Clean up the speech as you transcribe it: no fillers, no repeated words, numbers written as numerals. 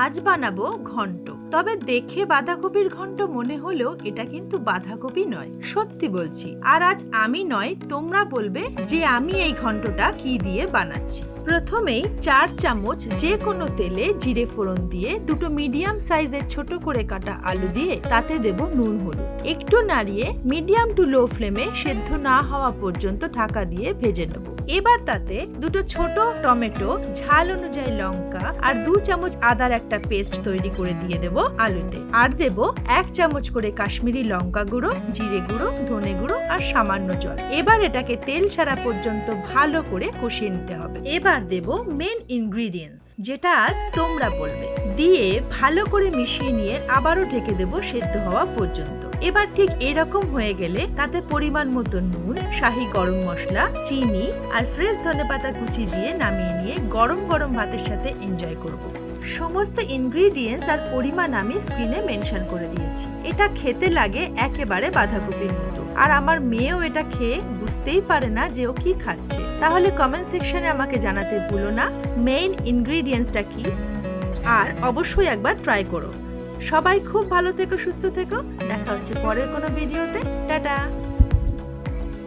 আজ বানাবো ঘন্ট। তবে দেখে বাঁধাকপির ঘন্ট মনে হলেও এটা কিন্তু বাঁধাকপি নয়, সত্যি বলছি। আর আজ আমি নয়, তোমরা বলবে যে আমি এই ঘন্টটা কি দিয়ে বানাচ্ছি। প্রথমেই 4 চামচ যে কোনো তেলে জিরে ফোড়ন দিয়ে দুটো মিডিয়াম সাইজের ছোট করে কাটা আলু দিয়ে তাতে দেব নুন হলুদ। একটু নাড়িয়ে মিডিয়াম টু লো ফ্লেমে সেদ্ধ না হওয়া পর্যন্ত ঢাকা দিয়ে ভেজে নেব। এবার তাতে দুটো ছোট টমেটো, ঝাল অনুযায়ী লঙ্কা আর 2 চামচ আদার একটা পেস্ট তৈরি করে দিয়ে দেব আলুতে। আর দেব 1 চামচ করে কাশ্মীরি লঙ্কা গুঁড়ো, জিরে গুঁড়ো, ধনে গুঁড়ো আর সামান্য জল। এবার এটাকে তেল ছাড়া পর্যন্ত ভালো করে কষিয়ে নিতে হবে। এবার দেব মেন ইনগ্রিডিয়েন্টস, যেটা আজ তোমরা বলবে, দিয়ে ভালো করে মিশিয়ে নিয়ে আবারও ঢেকে দেব সেদ্ধ হওয়া পর্যন্ত। এবার ঠিক এরকম হয়ে গেলে তাতে পরিমাণ মতো নুন, শাহি গরম মশলা, চিনি আর ফ্রেশ ধনেপাতা কুচি দিয়ে নামিয়ে নিয়ে গরম গরম ভাতের সাথে এনজয় করব। সমস্ত ইনগ্রিডিয়েন্টস আর পরিমাণ আমি স্ক্রিনে মেনশন করে দিয়েছি। এটা খেতে লাগে একেবারে বাঁধাকপির মতো। আর আমার মেয়েও এটা খেয়ে বুঝতেই পারে না যে ও কি খাচ্ছে। তাহলে কমেন্ট সেকশনে আমাকে জানাতে ভুলো না মেইন ইনগ্রিডিয়েন্টসটা কি, আর অবশ্যই একবার ট্রাই করো। সবাই খুব ভালো থেকো, সুস্থ থেকো। দেখা হচ্ছে পরের কোনো ভিডিওতে। টাটা।